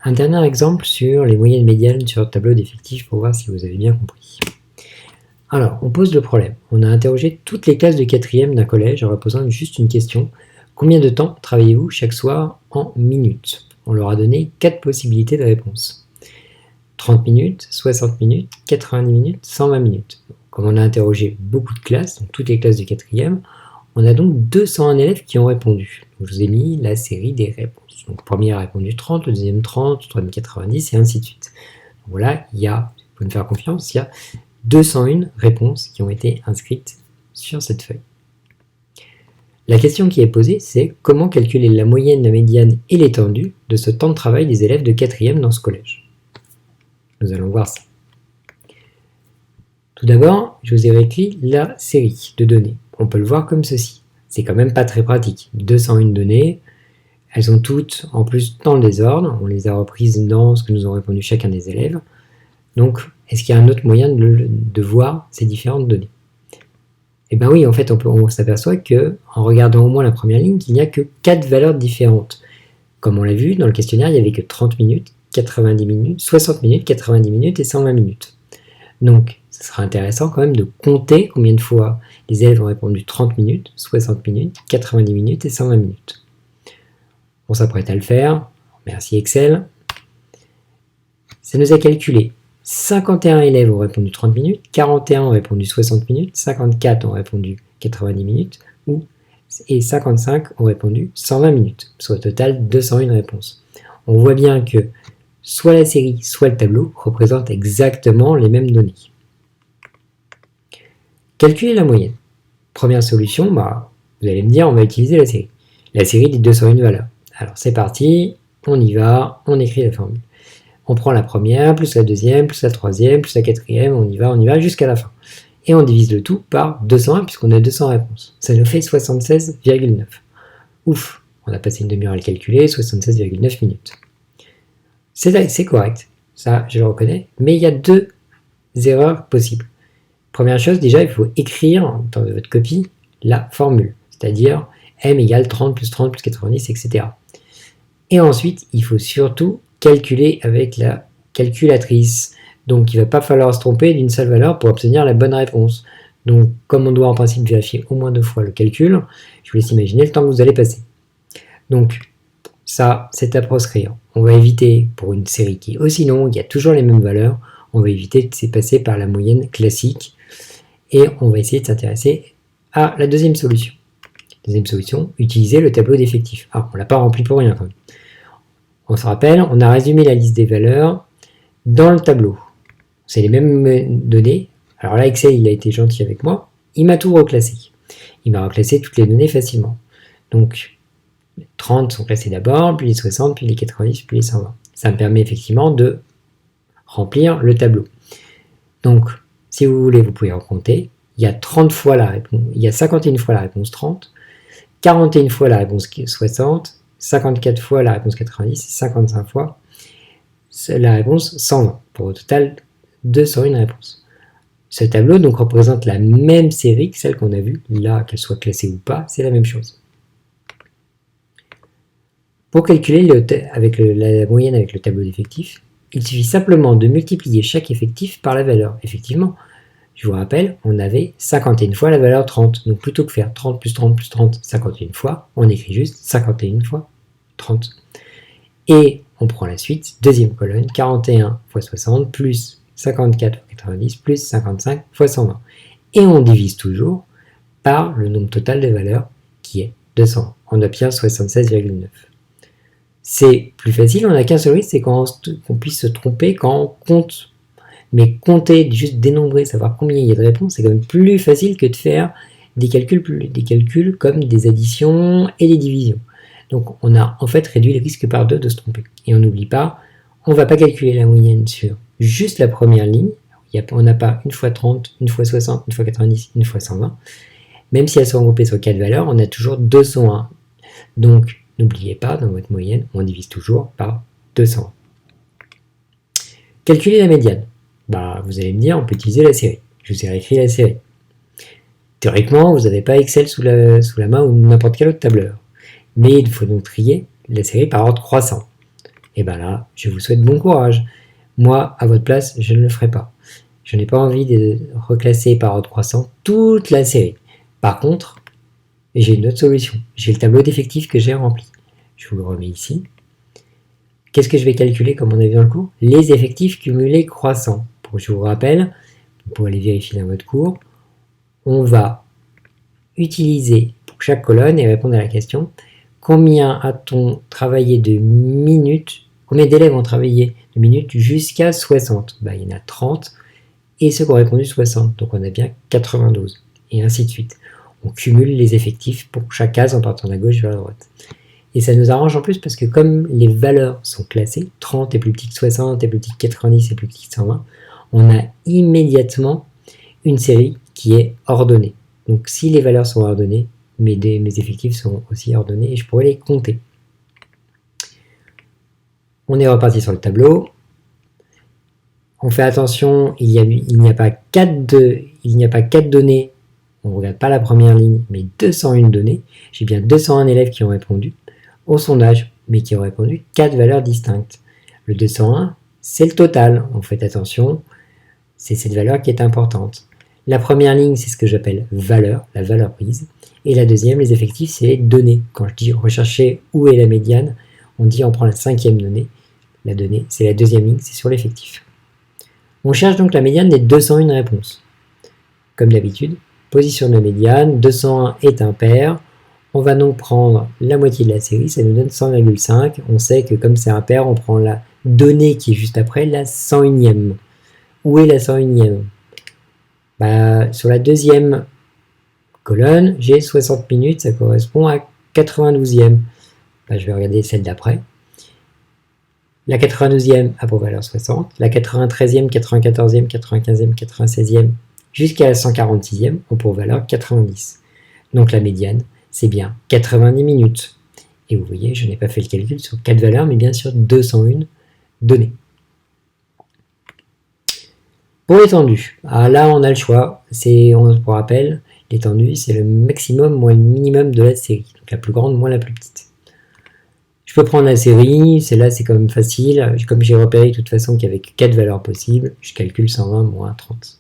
Un dernier exemple sur les moyennes médianes sur le tableau d'effectifs pour voir si vous avez bien compris. Alors, on pose le problème. On a interrogé toutes les classes de 4e d'un collège en leur posant juste une question. Combien de temps travaillez-vous chaque soir en minutes? On leur a donné 4 possibilités de réponse. 30 minutes, 60 minutes, 90 minutes, 120 minutes. Comme on a interrogé beaucoup de classes, donc toutes les classes de 4e, on a donc 201 élèves qui ont répondu. Donc, je vous ai mis la série des réponses. Donc, le premier a répondu 30, le deuxième 30, le troisième 90, et ainsi de suite. Donc, voilà, vous pouvez me faire confiance, il y a 201 réponses qui ont été inscrites sur cette feuille. La question qui est posée, c'est comment calculer la moyenne, la médiane et l'étendue de ce temps de travail des élèves de 4e dans ce collège. Nous allons voir ça. Tout d'abord, je vous ai réécrit la série de données. On peut le voir comme ceci. C'est quand même pas très pratique. 201 données, elles sont toutes en plus dans le désordre. On les a reprises dans ce que nous ont répondu chacun des élèves. Donc, est-ce qu'il y a un autre moyen de voir ces différentes données? Eh bien oui, en fait, on s'aperçoit qu'en regardant au moins la première ligne, qu'il n'y a que 4 valeurs différentes. Comme on l'a vu, dans le questionnaire, il n'y avait que 30 minutes, 90 minutes, 60 minutes, 90 minutes et 120 minutes. Donc, ce sera intéressant quand même de compter combien de fois les élèves ont répondu 30 minutes, 60 minutes, 90 minutes et 120 minutes. On s'apprête à le faire. Merci Excel. Ça nous a calculé 51 élèves ont répondu 30 minutes, 41 ont répondu 60 minutes, 54 ont répondu 90 minutes et 55 ont répondu 120 minutes, soit au total 201 réponses. On voit bien que soit la série, soit le tableau représentent exactement les mêmes données. Calculer la moyenne. Première solution, vous allez me dire, on va utiliser la série. La série des 201 valeurs. Alors c'est parti, on y va, on écrit la formule. On prend la première, plus la deuxième, plus la troisième, plus la quatrième, on y va jusqu'à la fin. Et on divise le tout par 201 puisqu'on a 200 réponses. Ça nous fait 76,9. Ouf, on a passé une demi-heure à le calculer, 76,9 minutes. C'est correct, ça je le reconnais, mais il y a 2 erreurs possibles. Première chose, déjà il faut écrire dans votre copie la formule, c'est-à-dire m égale 30 plus 30 plus 90, etc. Et ensuite, il faut surtout calculer avec la calculatrice. Donc il ne va pas falloir se tromper d'une seule valeur pour obtenir la bonne réponse. Donc comme on doit en principe vérifier au moins 2 fois le calcul, je vous laisse imaginer le temps que vous allez passer. Donc ça, c'est à proscrire. On va éviter, pour une série qui est aussi longue, il y a toujours les mêmes valeurs, on va éviter de se passer par la moyenne classique et on va essayer de s'intéresser à la deuxième solution. Deuxième solution, utiliser le tableau d'effectifs. Alors, on ne l'a pas rempli pour rien quand même. On se rappelle, on a résumé la liste des valeurs dans le tableau. C'est les mêmes données. Alors là, Excel, il a été gentil avec moi. Il m'a tout reclassé. Il m'a reclassé toutes les données facilement. Donc, les 30 sont classés d'abord, puis les 60, puis les 90, puis les 120. Ça me permet effectivement de remplir le tableau. Donc, si vous voulez, vous pouvez en compter. Il y a 30 fois la réponse, il y a 51 fois la réponse 30, 41 fois la réponse 60, 54 fois la réponse 90, 55 fois la réponse 120, pour au total 201 réponses. Ce tableau donc représente la même série que celle qu'on a vue, là, qu'elle soit classée ou pas, c'est la même chose. Pour calculer la moyenne avec le tableau d'effectifs, il suffit simplement de multiplier chaque effectif par la valeur. Effectivement, je vous rappelle, on avait 51 fois la valeur 30. Donc plutôt que faire 30 plus 30 plus 30 51 fois, on écrit juste 51 fois 30. Et on prend la suite, deuxième colonne, 41 fois 60 plus 54 fois 90 plus 55 fois 120. Et on divise toujours par le nombre total de valeurs qui est 200. On obtient 76,9. C'est plus facile, on n'a qu'un seul risque, c'est qu'on puisse se tromper quand on compte. Mais compter, juste dénombrer, savoir combien il y a de réponses, c'est quand même plus facile que de faire des calculs comme des additions et des divisions. Donc on a en fait réduit le risque par 2 de se tromper. Et on n'oublie pas, on ne va pas calculer la moyenne sur juste la première ligne. On n'a pas une fois 30, une fois 60, une fois 90, une fois 120. Même si elles sont regroupées sur 4 valeurs, on a toujours 201. Donc n'oubliez pas, dans votre moyenne, on divise toujours par 200. Calculer la médiane. Vous allez me dire, on peut utiliser la série. Je vous ai réécrit la série. Théoriquement, vous n'avez pas Excel sous la main ou n'importe quel autre tableur. Mais il faut donc trier la série par ordre croissant. Et bien là, je vous souhaite bon courage. Moi, à votre place, je ne le ferai pas. Je n'ai pas envie de reclasser par ordre croissant toute la série. Par contre, j'ai une autre solution. J'ai le tableau d'effectifs que j'ai rempli. Je vous le remets ici. Qu'est-ce que je vais calculer comme on a vu dans le cours? Les effectifs cumulés croissants. Pour que je vous rappelle, vous pourrez les vérifier dans votre cours, on va utiliser pour chaque colonne et répondre à la question combien a-t-on travaillé de minutes, combien d'élèves ont travaillé de minutes jusqu'à 60? Il y en a 30 et ceux qui ont répondu 60, donc on a bien 92 et ainsi de suite. On cumule les effectifs pour chaque case en partant de la gauche vers la droite. Et ça nous arrange en plus parce que comme les valeurs sont classées, 30 est plus petit que 60, est plus petit que 90, est plus petit que 120, on a immédiatement une série qui est ordonnée. Donc si les valeurs sont ordonnées, mes effectifs sont aussi ordonnés et je pourrais les compter. On est reparti sur le tableau. On fait attention, il n'y a pas 4 données, on ne regarde pas la première ligne, mais 201 données. J'ai bien 201 élèves qui ont répondu au sondage, mais qui ont répondu 4 valeurs distinctes. Le 201, c'est le total. On fait attention, c'est cette valeur qui est importante. La première ligne, c'est ce que j'appelle valeur, la valeur prise. Et la deuxième, les effectifs, c'est les données. Quand je dis rechercher où est la médiane, on dit on prend la 5e donnée. La donnée, c'est la deuxième ligne, c'est sur l'effectif. On cherche donc la médiane des 201 réponses. Comme d'habitude, position de la médiane, 201 est impair. On va donc prendre la moitié de la série, ça nous donne 100,5. On sait que comme c'est impair, on prend la donnée qui est juste après, la 101e. Où est la 101e? Sur la deuxième colonne, j'ai 60 minutes, ça correspond à 92e. Je vais regarder celle d'après. La 92e a pour valeur 60, la 93e, 94e, 95e, 96e, jusqu'à la 146e ont pour valeur 90. Donc la médiane, c'est bien 90 minutes. Et vous voyez, je n'ai pas fait le calcul sur 4 valeurs, mais bien sur 201 données. Pour l'étendue, là on a le choix, pour rappel, l'étendue c'est le maximum moins le minimum de la série, donc la plus grande moins la plus petite. Je peux prendre la série, celle-là c'est quand même facile, comme j'ai repéré de toute façon qu'il y avait que 4 valeurs possibles, je calcule 120 moins 30.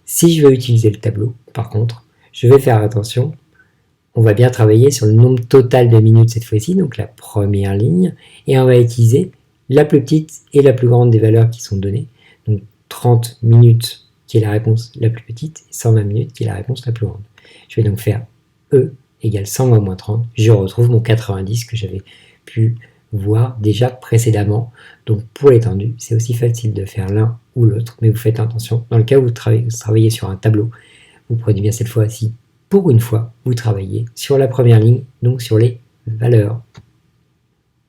Si je veux utiliser le tableau, par contre, je vais faire attention, on va bien travailler sur le nombre total de minutes cette fois-ci, donc la première ligne, et on va utiliser la plus petite et la plus grande des valeurs qui sont données, donc 30 minutes qui est la réponse la plus petite et 120 minutes qui est la réponse la plus grande. Je vais donc faire E égale 120 moins 30, je retrouve mon 90 que j'avais pu voir déjà précédemment. Donc pour l'étendue, c'est aussi facile de faire l'un ou l'autre, mais vous faites attention, dans le cas où vous travaillez sur un tableau, vous prenez bien cette fois-ci, pour une fois, vous travaillez sur la première ligne, donc sur les valeurs.